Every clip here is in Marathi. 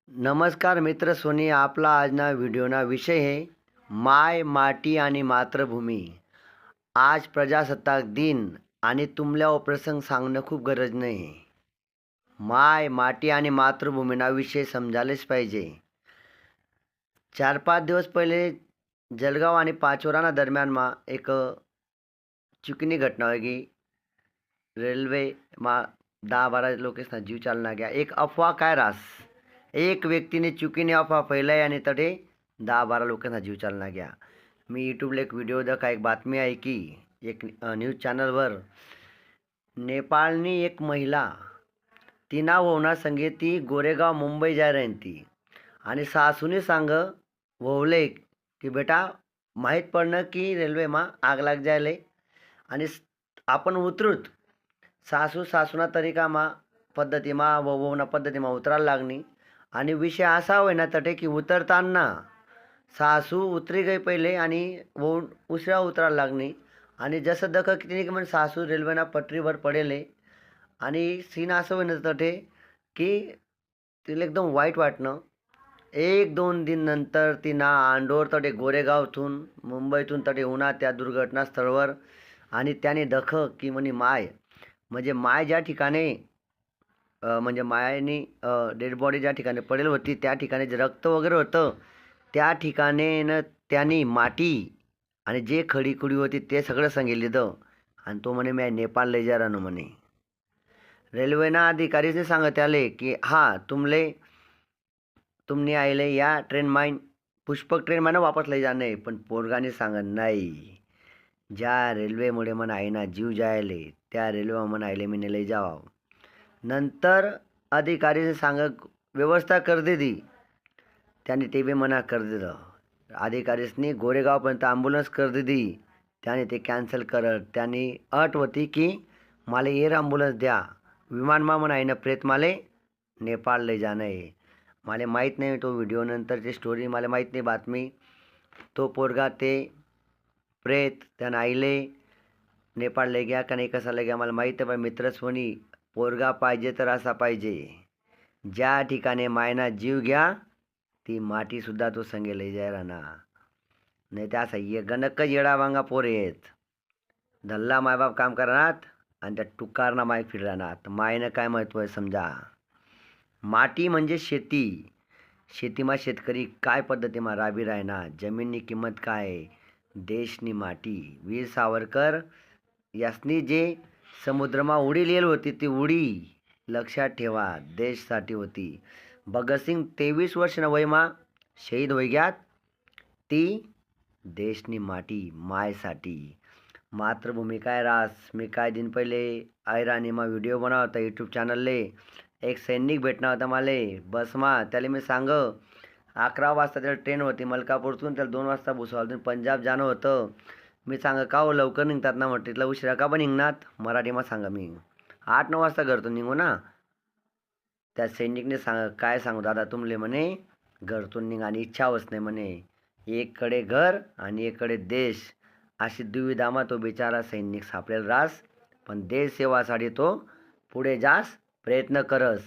नमस्कार मित्र सोनी, आपला आजना व्हिडिओना विषय है माय माटी आणि मातृभूमी. आज प्रजासत्ताक दिन आणि तुमल्या प्रसंग सांगणं खूप गरज नाही. माय माटी आणि मातृभूमीना विषय समजायलाच पाहिजे. 4-5 दिवस पहिले जळगाव आणि पाचोराना दरम्यान एक चुकीनी घटना होगी. रेल्वे 10-12 लोकेसना जीव चालना गया. एक अफवा काय रास, एक व्यक्तीने चुकीने अफवा फैलाई आणि तडे 10-12 लोकांना जीव चालना गया. मी यूट्यूबला एक व्हिडिओ दखा, एक बातमी आहे की एक न्यूज चॅनलवर नेपाळनी एक महिला तिना वहुना संगे ती गोरेगाव मुंबई जाय रही ती आणि सासूने सांग वहुले की बेटा माहीत पडणं की रेल्वेमा आग लाग जायले आणि आपण उतरूत. सासूना तरीकामा पद्धतीमा वहुना पद्धतीमा उतरायला लागणी आणि विषय असा होय ना तटे की उतरताना सासू उतरी गई पहिले आणि वो उशिरा उतरायला लागणी आणि जसं दख किती की म्हणजे सासू रेल्वेना पटरीवर पडेले आणि सीन असं होईन तटे की तिला एकदम वाईट वाटणं. 1-2 दिन नंतर तिना आंडोर तटे गोरेगावतून मुंबईतून तटे उन्हा त्या दुर्घटनास्थळावर आणि त्याने दख की म्हणे माय म्हणजे माय ज्या ठिकाणी म्हणजे मायानी डेड बॉडी ज्या ठिकाणी पडेल होती त्या ठिकाणी जे रक्त वगैरे होतं त्या ठिकाणी न त्यांनी माटी आणि जे खडीखुडी होती ते सगळं सांगितलं आणि तो म्हणे मी नेपाळ लय जा राहणं म्हणे. रेल्वेना अधिकारीने सांगत आले की हां तुमने आयले या train mine Pushpak train Mane वापस लय जाणे. पण पोरगाने सांगत नाही, ज्या रेल्वेमुळे मला आईना जीव जायले त्या रेल्वे म्हणा आयले मी लय जावा. नंतर अधिकारीने सांग व्यवस्था कर दिली, त्याने ते बी मना कर दिलं. अधिकारीसनी गोरेगावपर्यंत ॲम्ब्युलन्स कर दिली, त्याने ते कॅन्सल करत. त्यांनी अट होती की मला एअर ॲम्ब्युलन्स द्या, विमानमा म्हणा आहे ना प्रेत माले नेपाळ लय जाणं आहे. मला माहीत नाही तो व्हिडिओ नंतरची स्टोरी मला माहीत नाही बातमी. तो पोरगा ते प्रेत त्यानं आईले नेपाळ लय गया का नाही कसा लय गया मला माहीत आहे. पण मित्रच होणी पोरगा पाहिजे तर असा पाहिजे, ज्या ठिकाणी मायना जीव घ्या ती माटीसुद्धा तो संगे लय जाय राहणार नाही. त्या असं ये गणक येडा वांगा पोरे आहेत. धल्ला मायबाप काम करणार आणि त्या टुकारना माय फिर राहणार. मायनं काय महत्त्व आहे समजा. माटी म्हणजे शेती. शेतीमा शेतकरी काय पद्धतीमा राबी राहणार, जमीननी किंमत काय, देशनी माटी. वीर सावरकर यासनी जे समुद्रमा उडी लिहिली होती ती उडी लक्षात ठेवा देशसाठी होती. भगतसिंग 23 वर्षना वयमा शहीद होई ग्यात ती देशनी माटी मायसाठी. मातृभूमी काय रास. मी काय दिन पहिले ऐराणीमा व्हिडिओ बनवला होता यूट्यूब चॅनलले. एक सैनिक भेटणार होता मला बसमा. त्याला मी सांग 11 वाजता त्याला ट्रेन होती मलकापूरतून, त्याला 2 वाजता भुसावळतून पंजाब जाणं होतं. मी सांग का हो लवकर निघतात ना म्हटलं, तिथला उशिरा का पण निघणार. मराठीमा सांगा मी 8-9 वाजता घरतून निघू ना. त्या सैनिकने काय सांगू दादा तुमले म्हणे घरतून निघा आणि इच्छा होत नाही म्हणे. एककडे घर आणि एककडे देश अशी दुविधामा तो बिचारा सैनिक सापडेल रास. पण देश सेवासाठी तो पुढे जास प्रयत्न करस.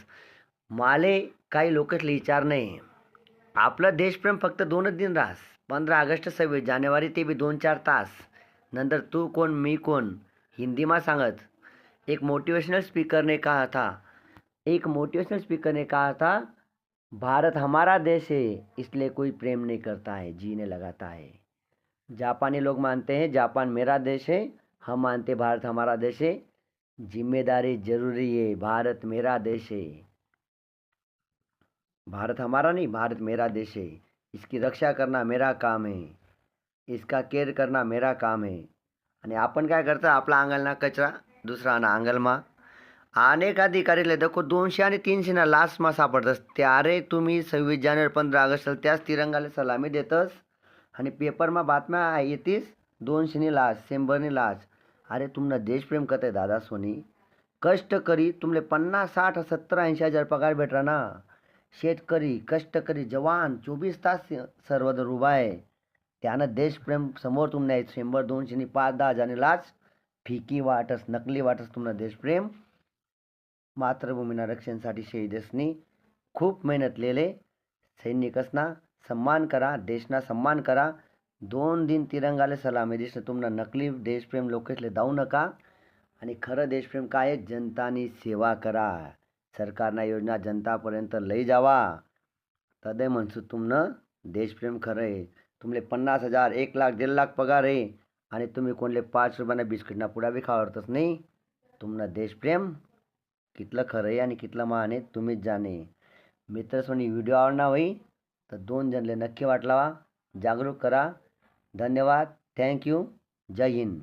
माले काही लोकसले विचार नाही. आपलं देशप्रेम फक्त 2च दिन रास, 15 ऑगस्ट 26 जानेवारी, ते बी 2-4 तास. नंतर तू कोण मी कोण हिंदीमा सांगत. एक मोटिवेशनल स्पीकर ने कहा था भारत हमारा देश है इसलिए कोई प्रेम नहीं करता है, जीने लगाता है. जापानी लोग मानते हैं जापान मेरा देश है, हम मानते भारत हमारा देश है. जिम्मेदारी जरूरी है, भारत मेरा देश है. भारत हमारा नहीं, भारत मेरा देश है. इसकी रक्षा करना मेरा काम है, इसका केअर करना मेरा काम है. आणि आपण काय करता आपला अंगलना कचरा दुसरा ना अंगलमा. अनेक अधिकारीले देखो 200 आणि 300 ना लास्टमा सापडतस. त्यारे तुम्ही 26 जानेवारी 15 ऑगस्ट त्याच तिरंगाला सलामी देतस आणि पेपरमा बातम्या येतीस 200 नी लाश 100 नी लाश. अरे तुमनं देशप्रेम करत आहे दादा सोनी. कष्टकरी तुमले 50, 60, 70, 80 हजार पगार भेटरा ना. शेतकरी कष्टकरी जवान 24 तास सर्वदर उभा आहे. त्यानं देशप्रेम समोर तुमने 100-200 नी 5-10 हजार नी लाच फिकी वाटस नकली वाटस तुमनं देशप्रेम. मातृभूमीना रक्षणसाठी शहीदसनी खूप मेहनत लेले सैनिकसना सन्मान करा, देशना सन्मान करा. 2 दिन तिरंगाले सलामी देशनं तुमनं नकली देशप्रेम लोकेसले दाऊ नका. आणि खरं देशप्रेम काय आहे? जनतानी सेवा करा, सरकारना योजना जनतापर्यंत लई जावा. तदय म्हणसू तुमनं देशप्रेम खरं आहे. तुमले 50,000 1,00,000 1,50,000 पगार आहे आणि तुम्ही कोणले 5 रुपयाना बिस्किटना पुडा बी खावडतच नाही. तुमनं देशप्रेम कितलं खरं आहे आणि कितलं महान आहे तुम्हीच जाणे. मित्रसोनी व्हिडिओ आवडना होई तर 2 जणले नक्की वाट लावा, जागरूक करा. धन्यवाद. थँक्यू. जय हिंद.